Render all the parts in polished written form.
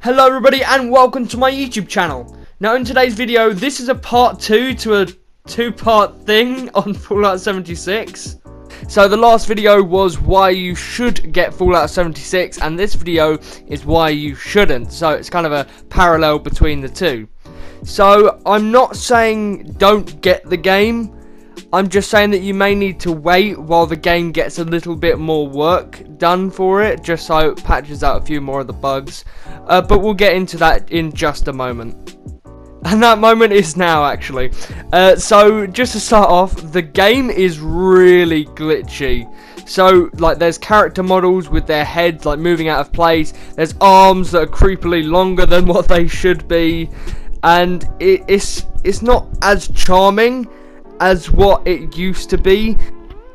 Hello everybody and welcome to my YouTube channel. Now in today's video, this is a part 2 to a two-part thing on Fallout 76. So the last video was why you should get Fallout 76 and this video is why you shouldn't. So it's kind of a parallel between the two. So I'm not saying don't get the game. I'm just saying that you may need to wait while the game gets a little bit more work done for it, just so it patches out a few more of the bugs. But we'll get into that in just a moment. And that moment is now, actually. So, just to start off, the game is really glitchy. So, like, there's character models with their heads, like, moving out of place. There's arms that are creepily longer than what they should be. And it's not as charming as what it used to be,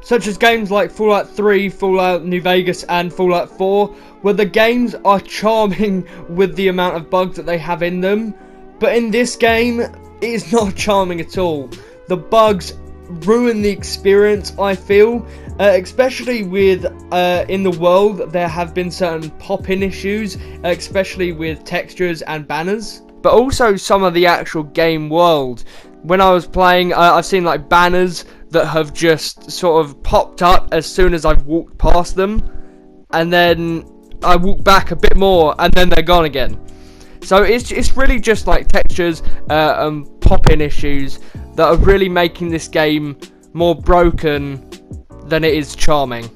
such as games like Fallout 3, Fallout New Vegas and Fallout 4, where the games are charming with the amount of bugs that they have in them, but in this game it is not charming at all. The bugs ruin the experience, I feel, especially with in the world there have been certain pop-in issues, especially with textures and banners, but also some of the actual game world. When I was playing, I've seen like banners that have just sort of popped up as soon as I've walked past them, and then I walk back a bit more and then they're gone again. So it's really just like textures and pop-in issues that are really making this game more broken than it is charming.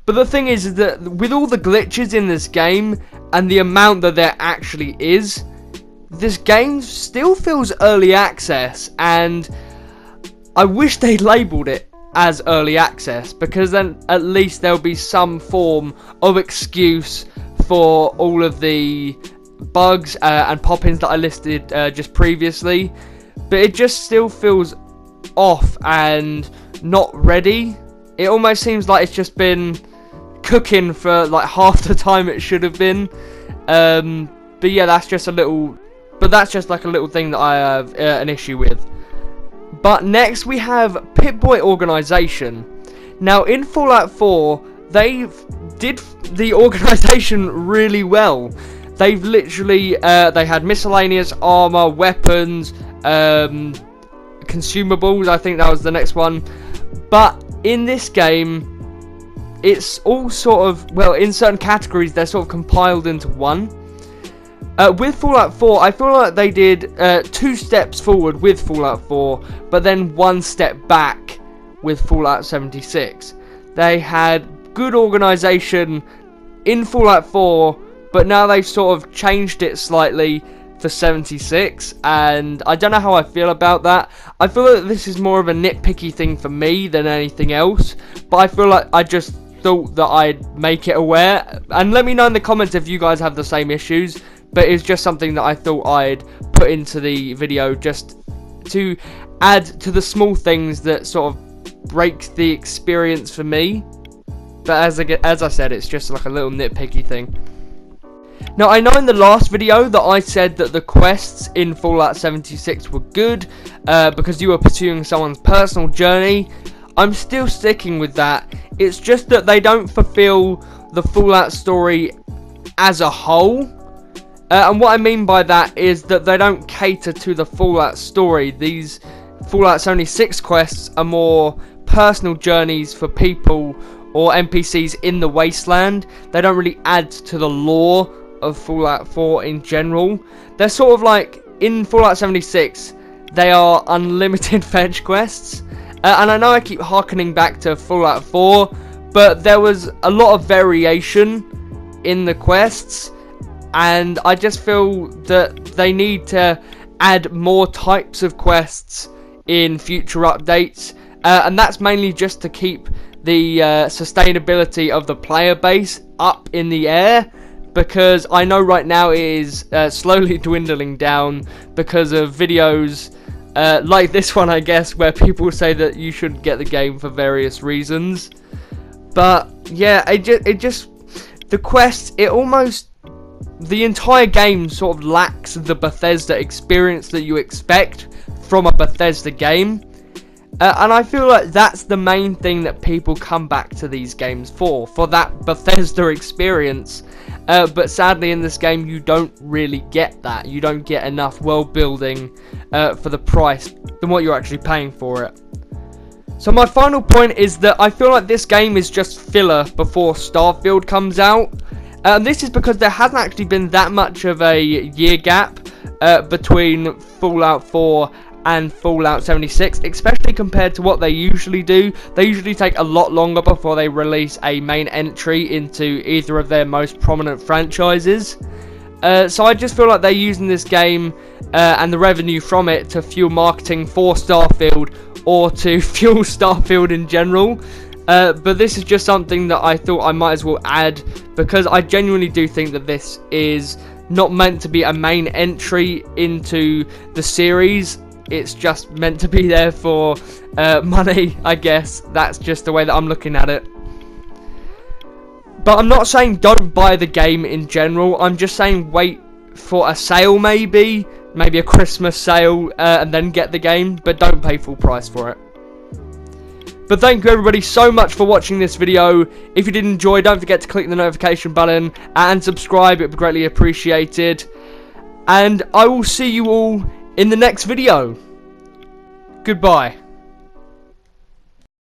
But the thing is that with all the glitches in this game and the amount that there actually is, this game still feels early access, and I wish they labelled it as early access, because then at least there'll be some form of excuse for all of the bugs and pop-ins that I listed just previously. But it just still feels off and not ready. It almost seems like it's just been cooking for like half the time it should have been. But yeah, that's just like a little thing that I have an issue with. But next we have Pip-Boy Organization. Now in Fallout 4, they did the organization really well. They've literally, they had miscellaneous armor, weapons, consumables, I think that was the next one. But in this game, it's all sort of, well, in certain categories, they're sort of compiled into one. With Fallout 4, I feel like they did 2 steps forward with Fallout 4, but then 1 step back with Fallout 76. They had good organisation in Fallout 4, but now they've sort of changed it slightly for 76, and I don't know how I feel about that. I feel like this is more of a nitpicky thing for me than anything else, but I feel like I just thought that I'd make it aware, and let me know in the comments if you guys have the same issues. But it's just something that I thought I'd put into the video just to add to the small things that sort of break the experience for me. But as I said, it's just like a little nitpicky thing. Now, I know in the last video that I said that the quests in Fallout 76 were good because you were pursuing someone's personal journey. I'm still sticking with that. It's just that they don't fulfill the Fallout story as a whole. And what I mean by that is that they don't cater to the Fallout story. These Fallout 76 quests are more personal journeys for people or NPCs in the wasteland. They don't really add to the lore of Fallout 4 in general. They're sort of like, in Fallout 76, they are unlimited fetch quests. And I know I keep harkening back to Fallout 4, but there was a lot of variation in the quests. And I just feel that they need to add more types of quests in future updates. And that's mainly just to keep the sustainability of the player base up in the air. Because I know right now it is slowly dwindling down because of videos like this one, I guess, where people say that you should get the game for various reasons. But yeah, the quests, the entire game sort of lacks the Bethesda experience that you expect from a Bethesda game. And I feel like that's the main thing that people come back to these games for that Bethesda experience. But sadly in this game you don't really get that. You don't get enough world building for the price than what you're actually paying for it. So my final point is that I feel like this game is just filler before Starfield comes out. This is because there hasn't actually been that much of a year gap between Fallout 4 and Fallout 76, especially compared to what they usually do. They usually take a lot longer before they release a main entry into either of their most prominent franchises. So I just feel like they're using this game and the revenue from it to fuel marketing for Starfield, or to fuel Starfield in general. But this is just something that I thought I might as well add, because I genuinely do think that this is not meant to be a main entry into the series. It's just meant to be there for money, I guess. That's just the way that I'm looking at it. But I'm not saying don't buy the game in general. I'm just saying wait for a sale, maybe a Christmas sale, and then get the game. But don't pay full price for it. But thank you everybody so much for watching this video. If you did enjoy, don't forget to click the notification button and subscribe. It would be greatly appreciated. And I will see you all in the next video. Goodbye.